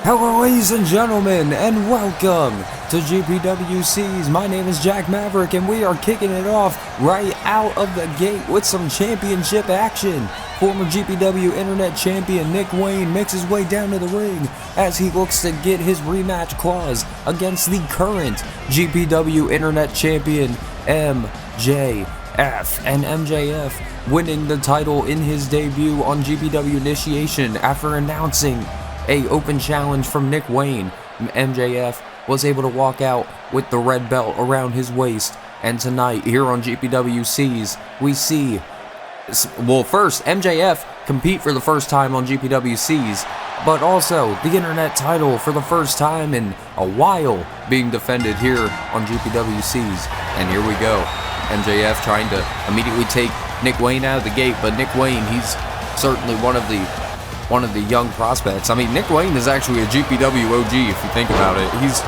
Hello ladies and gentlemen, and welcome to GPWCs. My name is Jack Maverick, and we are kicking it off right out of the gate with some championship action. Former GPW Internet Champion Nick Wayne makes his way down to the ring as he looks to get his rematch clause against the current GPW Internet Champion MJF. And MJF winning the title in his debut on GPW Initiation after announcing a open challenge from Nick Wayne. MJF was able to walk out with the red belt around his waist, and tonight here on GPWCs we see, well, first MJF compete for the first time on GPWCs, but also the internet title for the first time in a while being defended here on GPWCs. And here we go, MJF trying to immediately take Nick Wayne out of the gate, but Nick Wayne, he's certainly one of the young prospects. I mean, Nick Wayne is actually a GPW OG if you think about it. He's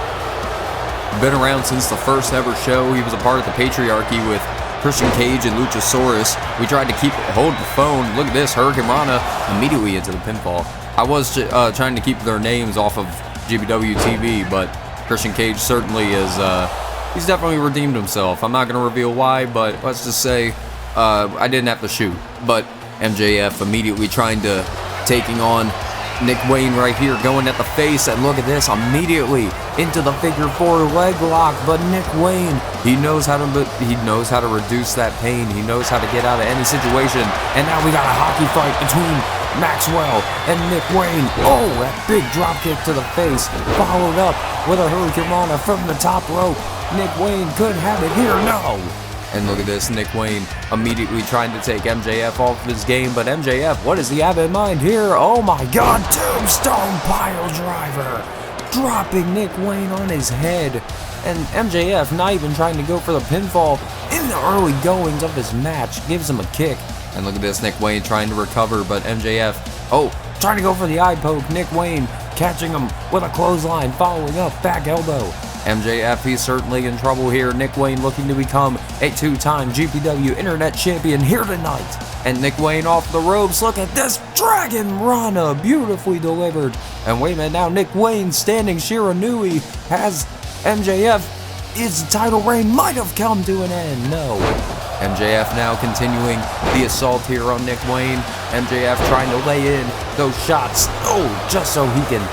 been around since the first ever show. He was a part of the Patriarchy with Christian Cage and Luchasaurus. We tried to hold the phone. Look at this, Hurricane Rana immediately into the pinfall. I was trying to keep their names off of GPW TV, but Christian Cage certainly is, he's definitely redeemed himself. I'm not going to reveal why, but let's just say I didn't have to shoot. But MJF immediately trying to taking on Nick Wayne right here, going at the face, and look at this, immediately into the figure 4 leg lock. But Nick Wayne, he knows how to reduce that pain. He knows how to get out of any situation. And now we got a hockey fight between Maxwell and Nick Wayne. Oh, that big drop kick to the face, followed up with a Hurricane Rana from the top rope. Nick Wayne could have it here, no. And look at this, Nick Wayne immediately trying to take MJF off of his game, but MJF, what does he have in mind here? Oh my god, tombstone pile driver, dropping Nick Wayne on his head. And MJF not even trying to go for the pinfall in the early goings of his match, gives him a kick. And look at this, Nick Wayne trying to recover, but MJF, trying to go for the eye poke. Nick Wayne catching him with a clothesline, following up, back elbow. MJF, he's certainly in trouble here. Nick Wayne looking to become a 2-time GPW Internet Champion here tonight. And Nick Wayne off the ropes. Look at this Dragon Rana, beautifully delivered. And wait a minute, now Nick Wayne standing Shiranui has MJF. His title reign might have come to an end. No. MJF now continuing the assault here on Nick Wayne. MJF trying to lay in those shots. Just so he can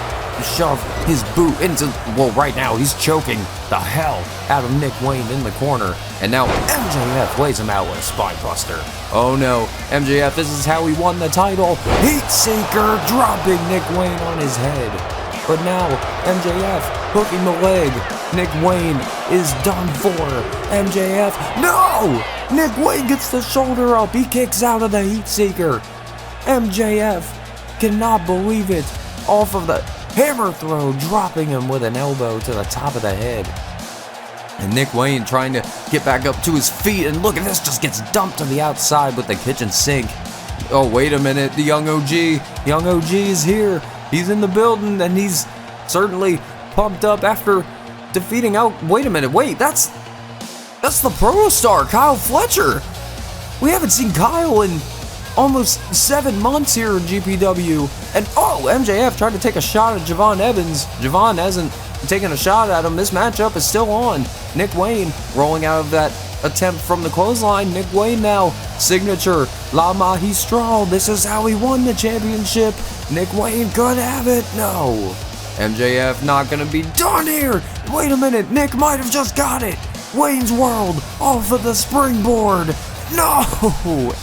shove his boot into, well, right now he's choking the hell out of Nick Wayne in the corner. And now MJF lays him out with a spine buster. Oh no, MJF, this is how he won the title. Heat Seeker, dropping Nick Wayne on his head. But now MJF hooking the leg. Nick Wayne is done for. MJF, no! Nick Wayne gets the shoulder up. He kicks out of the Heat Seeker. MJF cannot believe it. Off of the hammer throw, dropping him with an elbow to the top of the head. And Nick Wayne trying to get back up to his feet, and look at this, just gets dumped to the outside with the kitchen sink. Oh, wait a minute, the Young OG. Young OG is here. He's in the building, and he's certainly pumped up after defeating wait a minute, that's the Pro Star, Kyle Fletcher. We haven't seen Kyle in almost 7 months here in GPW. And MJF tried to take a shot at Javon Evans. Javon hasn't taken a shot at him. This matchup is still on. Nick Wayne rolling out of that attempt from the clothesline. Nick Wayne now, signature La Magistral. This is how he won the championship. Nick Wayne could have it. No. MJF not gonna be done here. Wait a minute, Nick might have just got it. Wayne's World off of the springboard. No!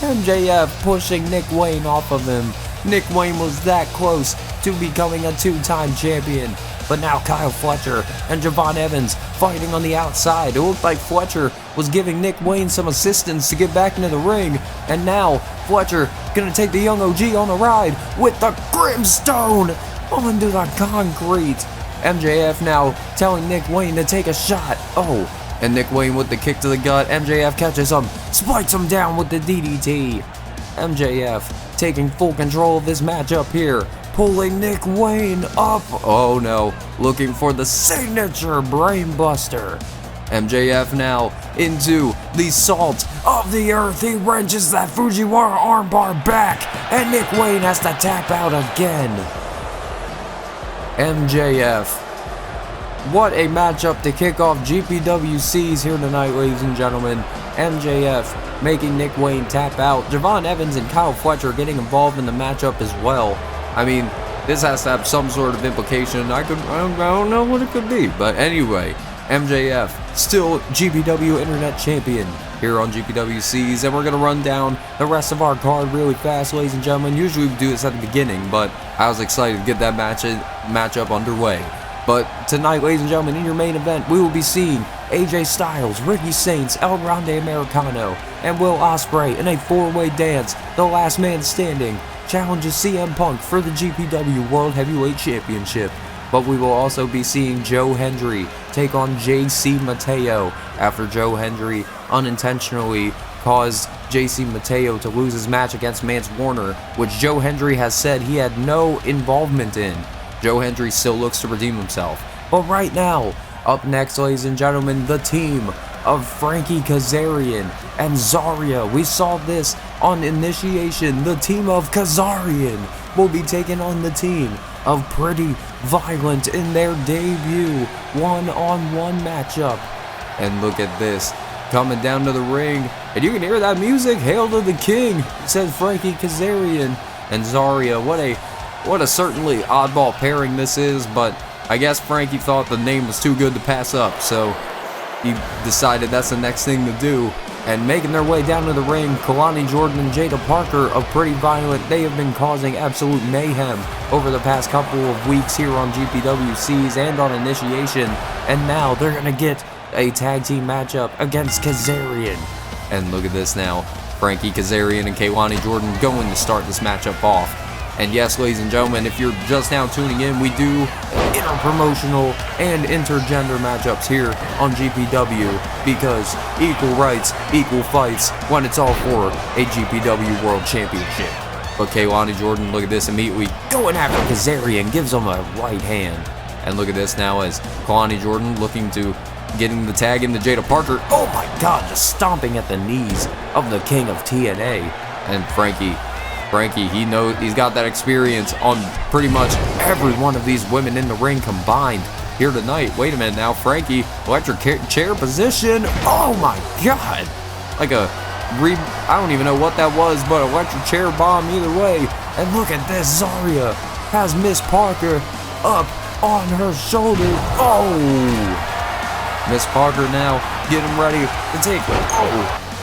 MJF pushing Nick Wayne off of him. Nick Wayne was that close to becoming a 2-time champion. But now Kyle Fletcher and Javon Evans fighting on the outside. It looked like Fletcher was giving Nick Wayne some assistance to get back into the ring. And now Fletcher gonna take the Young OG on a ride with the Grimstone onto the concrete. MJF now telling Nick Wayne to take a shot. And Nick Wayne with the kick to the gut. MJF catches him, spikes him down with the DDT. MJF taking full control of this matchup here pulling Nick Wayne up. Oh no, looking for the signature brainbuster. MJF now into the salt of the earth. He wrenches that Fujiwara armbar back, and Nick Wayne has to tap out again. MJF. What a matchup to kick off GPWCs here tonight, ladies and gentlemen. MJF making Nick Wayne tap out. Javon Evans and Kyle Fletcher getting involved in the matchup as well. I mean, this has to have some sort of implication. I don't know what it could be, but anyway, MJF still GPW Internet Champion here on GPWCs, and we're gonna run down the rest of our card really fast, ladies and gentlemen. Usually we do this at the beginning, but I was excited to get that matchup underway. But tonight, ladies and gentlemen, in your main event, we will be seeing AJ Styles, Ricky Saints, El Grande Americano, and Will Ospreay in a four-way dance. The last man standing challenges CM Punk for the GPW World Heavyweight Championship. But we will also be seeing Joe Hendry take on JC Mateo after Joe Hendry unintentionally caused JC Mateo to lose his match against Mance Warner, which Joe Hendry has said he had no involvement in. Joe Hendry still looks to redeem himself. But right now, up next, ladies and gentlemen, the team of Frankie Ka-Zaria-N and Zaria. We saw this on Initiation. The team of Ka-Zaria-N will be taking on the team of Pretty Violent in their debut one-on-one matchup. And look at this, coming down to the ring, and you can hear that music. Hail to the king, said Frankie Ka-Zaria-N and Zaria. What a certainly oddball pairing this is, but I guess Frankie thought the name was too good to pass up, so he decided that's the next thing to do. And making their way down to the ring, Kalani Jordan and Jada Parker of Pretty Violent. They have been causing absolute mayhem over the past couple of weeks here on GPWCs and on Initiation, and now they're going to get a tag team matchup against Ka-Zaria-N. And look at this now, Frankie Ka-Zaria-N and Kalani Jordan going to start this matchup off. And yes, ladies and gentlemen, if you're just now tuning in, we do interpromotional and intergender matchups here on GPW, because equal rights, equal fights when it's all for a GPW World Championship. But Kalani Jordan, look at this, immediately going after Ka-Zaria-N, gives him a right hand. And look at this now as Kalani Jordan looking to getting the tag into Jada Parker. Oh my God, just stomping at the knees of the king of TNA. And Frankie, he knows he's got that experience on pretty much every one of these women in the ring combined here tonight. Wait a minute now, Frankie, electric chair position. Oh my God, like I don't even know what that was, but electric chair bomb either way. And look at this, Zaria has Miss Parker up on her shoulder. Oh, Miss Parker now getting ready to take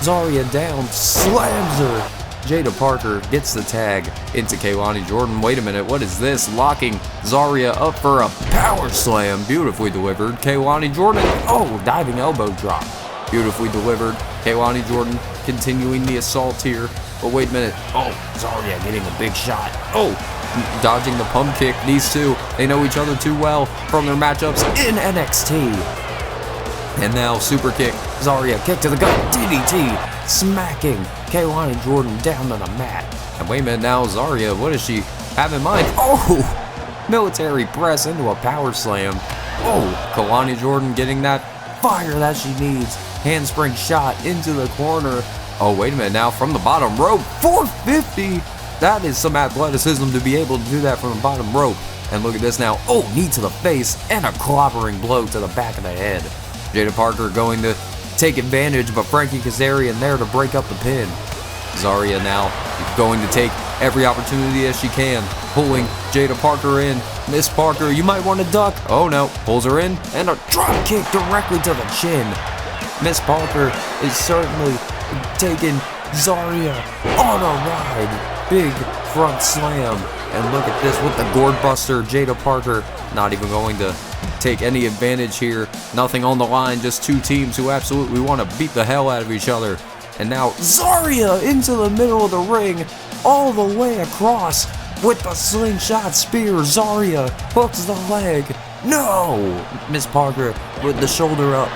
Zaria down, slams her. Jada Parker gets the tag into Kalani Jordan. Wait a minute, what is this? Locking Zaria up for a power slam. Beautifully delivered. Kalani Jordan, diving elbow drop. Beautifully delivered. Kalani Jordan continuing the assault here. But wait a minute. Zaria getting a big shot. Dodging the pump kick. These two, they know each other too well from their matchups in NXT. And now super kick. Zaria kick to the gut. DDT. Smacking Kalani Jordan down to the mat. And wait a minute now, Zaria, what does she have in mind? Military press into a power slam. Kalani Jordan getting that fire that she needs. Handspring shot into the corner. Wait a minute now, from the bottom rope. 450. That is some athleticism to be able to do that from the bottom rope. And look at this now. Knee to the face and a clobbering blow to the back of the head. Jada Parker going to take advantage, but Frankie Ka-Zaria-N there to break up the pin. Zaria now going to take every opportunity as she can, pulling Jada Parker in. Miss Parker, you might want to duck. Oh no, pulls her in, and a drop kick directly to the chin. Miss Parker is certainly taking Zaria on a ride. Big front slam. And look at this with the gourd buster. Jada Parker not even going to take any advantage here. Nothing on the line, just two teams who absolutely want to beat the hell out of each other. And now Zaria into the middle of the ring, all the way across with the slingshot spear. Zaria hooks the leg. No! Miss Parker with the shoulder up.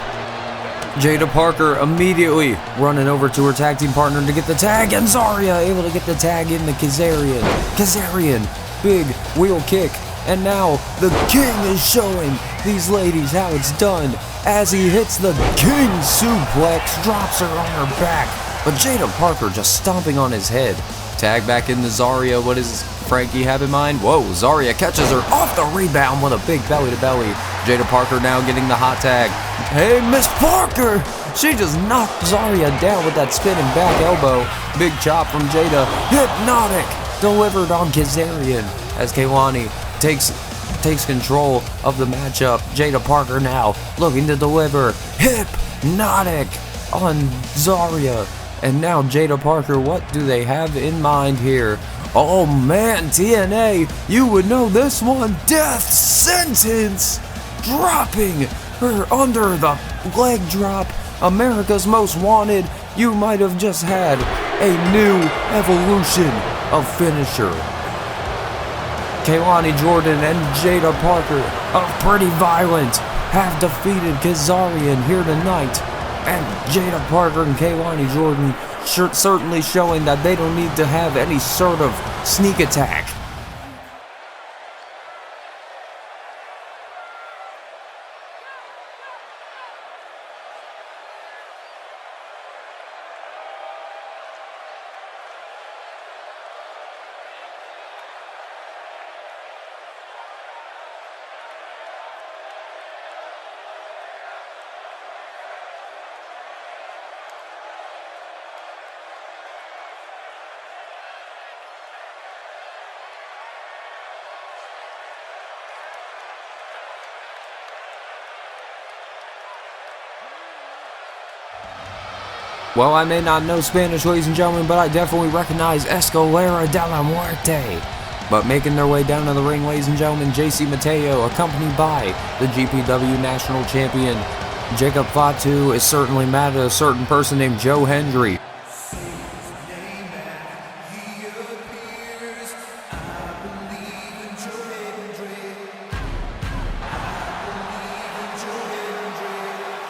Jada Parker immediately running over to her tag team partner to get the tag, and Zaria able to get the tag in the Ka-Zaria-N. Ka-Zaria-N big wheel kick. And now the King is showing these ladies how it's done as he hits the King suplex, drops her on her back. But Jada Parker just stomping on his head. Tag back into Zaria. What does Frankie have in mind? Whoa, Zaria catches her off the rebound with a big belly to belly. Jada Parker now getting the hot tag. Hey, Miss Parker! She just knocked Zaria down with that spinning back elbow. Big chop from Jada. Hypnotic! Delivered on Ka-Zaria-N as Kehlani takes control of the matchup. Jada Parker now looking to deliver. Hypnotic on Zaria. And now Jada Parker, what do they have in mind here? Oh man, TNA, you would know this one. Death sentence! Dropping her under the leg drop. America's Most Wanted. You might have just had a new evolution of finisher. Kehlani Jordan and Jada Parker of Pretty Violent have defeated Ka-Zaria-N here tonight. And Jada Parker and Kehlani Jordan certainly showing that they don't need to have any sort of sneak attack. Well, I may not know Spanish, ladies and gentlemen, but I definitely recognize Escalera de la Muerte. But making their way down to the ring, ladies and gentlemen, JC Mateo, accompanied by the GPW National Champion. Jacob Fatu is certainly mad at a certain person named Joe Hendry.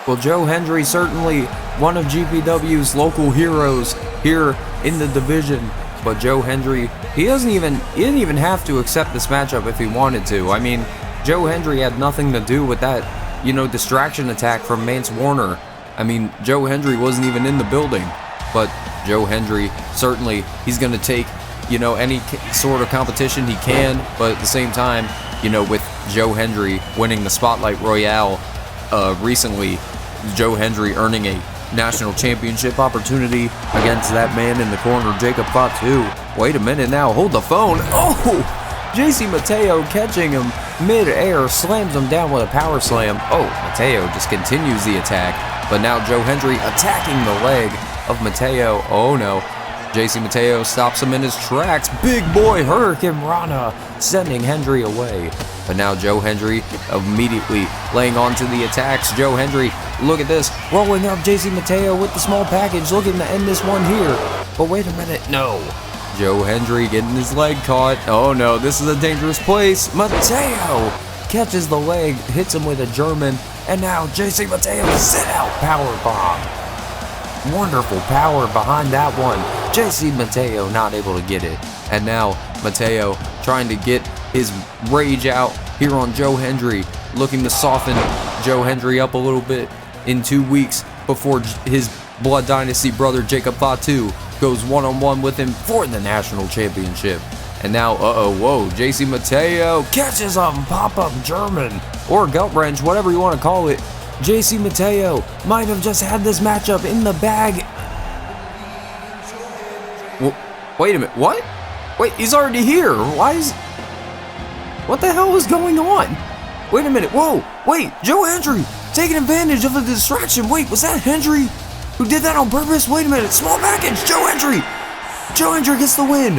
Well, Joe Hendry certainly one of GPW's local heroes here in the division, but Joe Hendry, he didn't even have to accept this matchup if he wanted to. I mean, Joe Hendry had nothing to do with that, distraction attack from Mance Warner. I mean, Joe Hendry wasn't even in the building, but Joe Hendry, certainly, he's going to take, any sort of competition he can, but at the same time, with Joe Hendry winning the Spotlight Royale recently, Joe Hendry earning a national championship opportunity against that man in the corner, Jacob Fatu. Wait a minute now, hold the phone. Oh, JC Mateo catching him mid-air, slams him down with a power slam. Oh, Mateo just continues the attack, but now Joe Hendry attacking the leg of Mateo. Oh no, JC Mateo stops him in his tracks. Big boy Hurricane Rana sending Hendry away. But now Joe Hendry immediately laying onto the attacks. Joe Hendry, look at this, rolling up JC Mateo with the small package, looking to end this one here. But wait a minute, no. Joe Hendry getting his leg caught. Oh no, this is a dangerous place. Mateo catches the leg, hits him with a German, and now JC Mateo sit out powerbomb. Wonderful power behind that one. JC Mateo not able to get it. And now Mateo trying to get his rage out here on Joe Hendry, looking to soften Joe Hendry up a little bit in 2 weeks before his Blood Dynasty brother Jacob Fatu goes one-on-one with him for the national championship. And now, whoa, JC Mateo catches a pop-up German or gut wrench, whatever you want to call it. JC Mateo might have just had this matchup in the bag. Well, wait a minute, what? Wait, he's already here. What the hell is going on? Wait a minute, whoa, wait, Joe Hendry taking advantage of a distraction. Wait, was that Hendry who did that on purpose? Wait a minute, small package, Joe Hendry. Joe Hendry gets the win.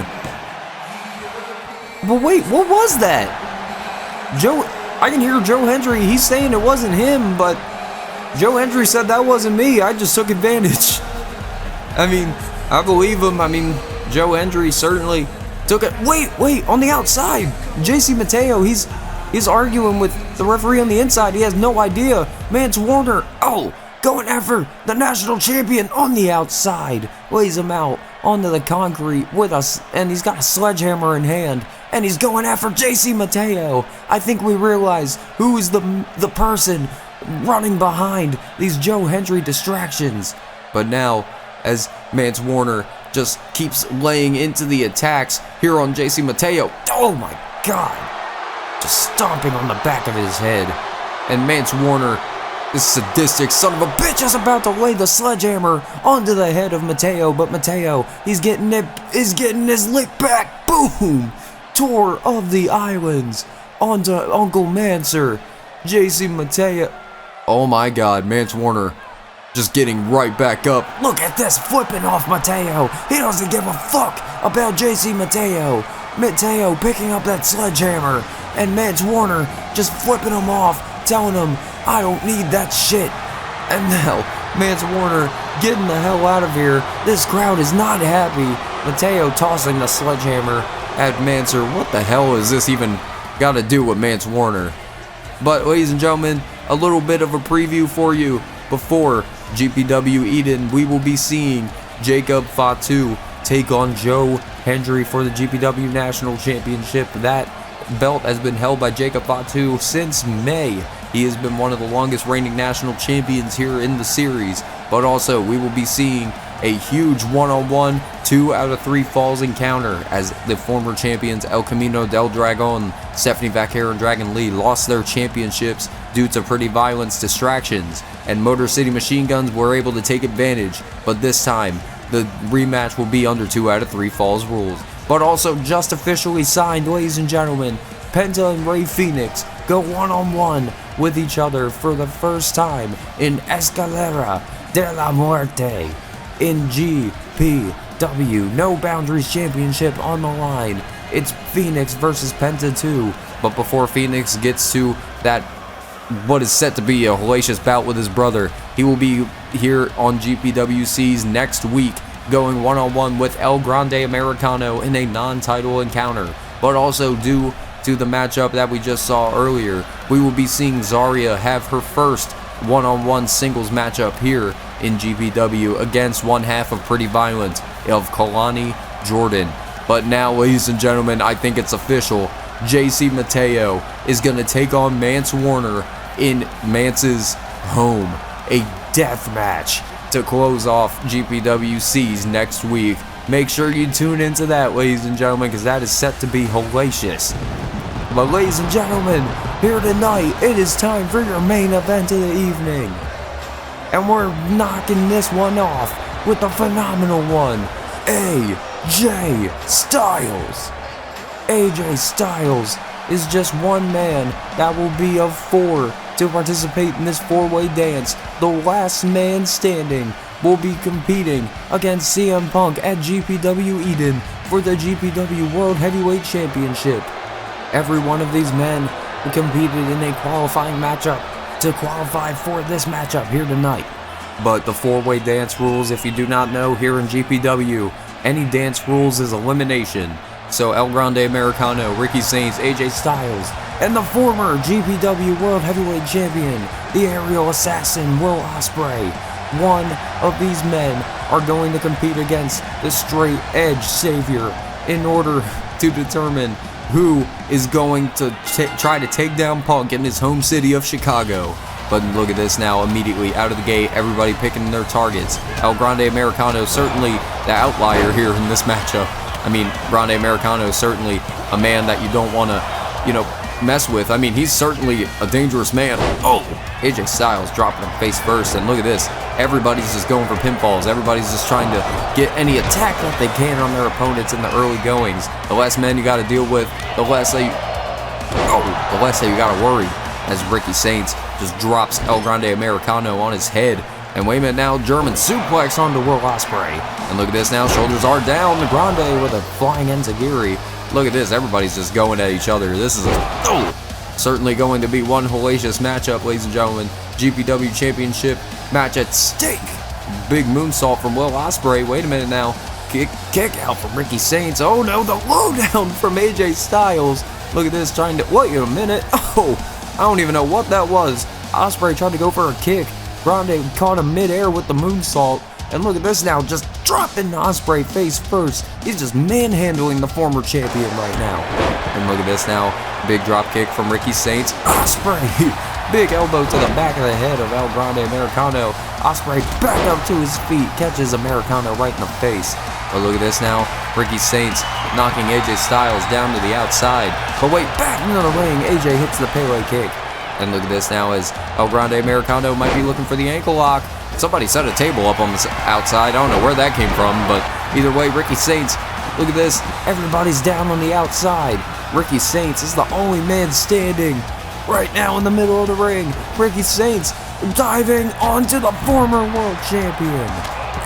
But wait, what was that? I can hear Joe Hendry, he's saying it wasn't him, but Joe Hendry said that wasn't me, I just took advantage. I mean, I believe him. I mean, Joe Hendry certainly took it. Wait, on the outside, JC Mateo, he's arguing with the referee on the inside. He has no idea. Mance Warner, going after the national champion on the outside. Lays him out onto the concrete with us, and he's got a sledgehammer in hand. and he's going after JC Mateo. I think we realize who is the person running behind these Joe Hendry distractions. But now, as Mance Warner just keeps laying into the attacks here on JC Mateo. Oh my God. Just stomping on the back of his head. And Mance Warner, this sadistic son of a bitch, is about to lay the sledgehammer onto the head of Mateo. But Mateo, he's getting his lick back. Boom. Tour of the Islands onto Uncle Mancer. JC Mateo. Oh my God, Mance Warner just getting right back up. Look at this, flipping off Mateo. He doesn't give a fuck about JC Mateo. Mateo picking up that sledgehammer, and Mance Warner just flipping him off, telling him, I don't need that shit. And now, Mance Warner getting the hell out of here. This crowd is not happy. Mateo tossing the sledgehammer at Mancer. What the hell is this even got to do with Mance Warner? But ladies and gentlemen, a little bit of a preview for you before GPW Eden. We will be seeing Jacob Fatu take on Joe Hendry for the GPW National Championship. That belt has been held by Jacob Fatu since May. He has been one of the longest reigning national champions here in the series. But also, we will be seeing a huge one-on-one 2 out of 3 falls encounter as the former champions El Camino del Dragon, Stephanie Vaquero and Dragon Lee lost their championships due to pretty violence distractions, and Motor City Machine Guns were able to take advantage, but this time the rematch will be under 2 out of 3 falls rules. But also just officially signed, ladies and gentlemen, Penta and Rey Fenix go one-on-one with each other for the first time in Escalera de la Muerte in GPW. No Boundaries Championship on the line. It's Fenix versus Penta 2. But before Fenix gets to that, what is set to be a hellacious bout with his brother, he will be here on GPWC's next week going one-on-one with El Grande Americano in a non-title encounter. But also due to the matchup that we just saw earlier, we will be seeing Zaria have her first one-on-one singles matchup here in GPW against one half of Pretty Violent of Kalani Jordan. But now, ladies and gentlemen, I think it's official. JC Mateo is going to take on Mance Warner in Mance's home. A death match to close off GPWC's next week. Make sure you tune into that, ladies and gentlemen, because that is set to be hellacious. But ladies and gentlemen, here tonight, it is time for your main event of the evening. And we're knocking this one off with the phenomenal one, AJ Styles. AJ Styles is just one man that will be of 4 to participate in this 4-way dance. The last man standing will be competing against CM Punk at GPW Eden for the GPW World Heavyweight Championship. Every one of these men competed in a qualifying matchup to qualify for this matchup here tonight. But the 4-way dance rules, if you do not know, here in GPW, any dance rules is elimination. So El Grande Americano, Ricky Saints, AJ Styles, and the former GPW World Heavyweight Champion, the Aerial Assassin, Will Ospreay. One of these men are going to compete against the Straight Edge Savior in order to determine who is going to try to take down Punk in his home city of Chicago. But look at this now, immediately out of the gate, everybody picking their targets. El Grande Americano, certainly the outlier here in this matchup. I mean, Grande Americano is certainly a man that you don't want to, mess with. I mean, he's certainly a dangerous man. Oh, AJ Styles dropping him face first, and look at this. Everybody's just going for pinfalls. Everybody's just trying to get any attack that they can on their opponents in the early goings. The less men you got to deal with, the less that you got to worry. As Ricky Saints just drops El Grande Americano on his head. And wait a minute now, German suplex onto Will Ospreay. And look at this now, shoulders are down. The Grande with a flying enziguri. Look at this, everybody's just going at each other. This is certainly going to be one hellacious matchup, ladies and gentlemen. GPW Championship match at stake. Big moonsault from Will Ospreay. Wait a minute now. Kick out from Ricky Saints. Oh no, the lowdown from AJ Styles. Look at this, trying to, wait a minute. Oh, I don't even know what that was. Ospreay tried to go for a kick. Grande caught him midair with the moonsault, And look at this now, just dropping Ospreay face first. He's just manhandling the former champion right now. And look at this now, big drop kick from Ricky Saints. Ospreay, big elbow to the back of the head of El Grande Americano. Ospreay back up to his feet, catches Americano right in the face. But look at this now, Ricky Saints knocking AJ Styles down to the outside. But wait, back into the ring, AJ hits the Pele kick. And look at this now as El Grande Americano might be looking for the ankle lock. Somebody set a table up on the outside. I don't know where that came from, but either way, Ricky Saints, look at this. Everybody's down on the outside. Ricky Saints is the only man standing right now in the middle of the ring. Ricky Saints diving onto the former world champion.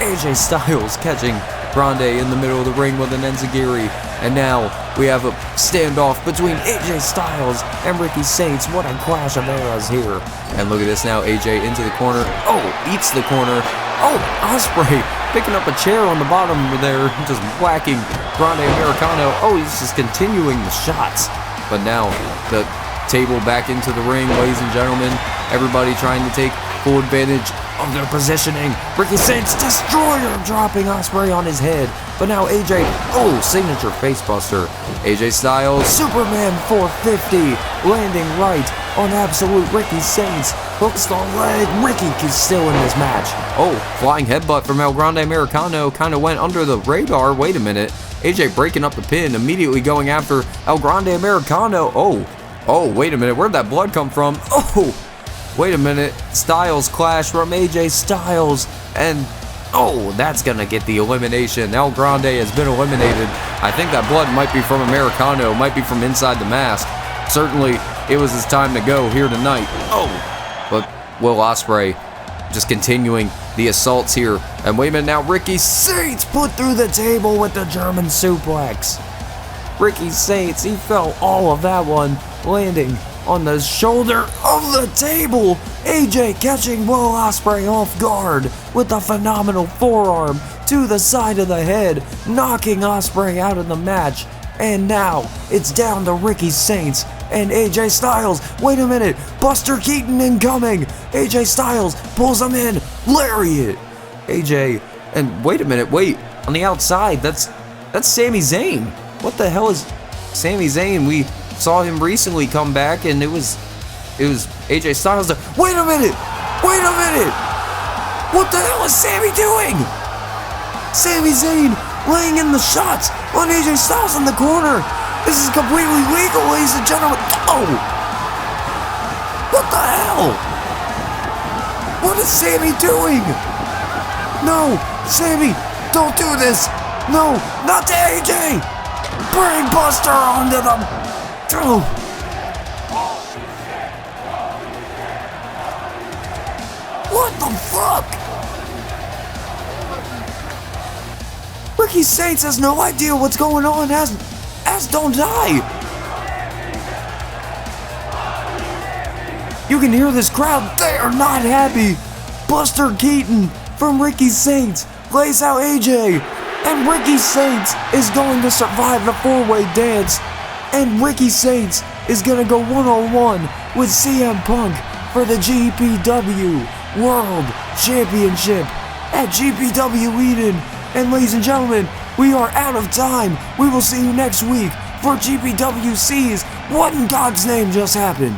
AJ Styles catching Grande in the middle of the ring with an enziguri. And now we have a standoff between AJ Styles and Ricky Saints. What a clash of eras here. And look at this now, AJ into the corner. Oh, eats the corner. Oh, Ospreay picking up a chair on the bottom there, just whacking Grande Americano. Oh, he's just continuing the shots. But now the table back into the ring, ladies and gentlemen. Everybody trying to take full advantage of their positioning. Ricky Saints, destroyer, dropping Ospreay on his head. But now AJ, oh, signature facebuster. AJ Styles, Superman 450, landing right on absolute Ricky Saints. Hooks the leg. Ricky is still in this match. Oh, flying headbutt from El Grande Americano kind of went under the radar. Wait a minute. AJ breaking up the pin, immediately going after El Grande Americano. Oh, wait a minute. Where'd that blood come from? Oh, wait a minute. Styles clash from AJ Styles. And, oh, that's going to get the elimination. El Grande has been eliminated. I think that blood might be from Americano. Might be from inside the mask. Certainly, it was his time to go here tonight. Oh, but Will Ospreay just continuing the assaults here. And wait a minute now. Ricky Saints put through the table with the German suplex. Ricky Saints, he felt all of that one, landing on the shoulder of the table. AJ catching Will Ospreay off guard with a phenomenal forearm to the side of the head, knocking Ospreay out of the match. And now it's down to Ricky Saints and AJ Styles. Wait a minute, Buster Keaton incoming. AJ Styles pulls him in, lariat. AJ, and wait a minute, on the outside, that's Sami Zayn. What the hell is Sami Zayn? We saw him recently come back, and it was AJ Styles. Wait a minute! What the hell is Sami doing? Sami Zayn laying in the shots on AJ Styles in the corner. This is completely legal, ladies and gentlemen. Oh! What the hell? What is Sami doing? No, Sami, don't do this. No, not to AJ. Bring Buster onto the... Oh. What the fuck? Ricky Saints has no idea what's going on, as don't I. You can hear this crowd, they are not happy. Buster Keaton from Ricky Saints lays out AJ. And Ricky Saints is going to survive the four-way dance. And Ricky Saints is going to go one-on-one with CM Punk for the GPW World Championship at GPW Eden. And ladies and gentlemen, we are out of time. We will see you next week for GPWC's What in God's Name Just Happened.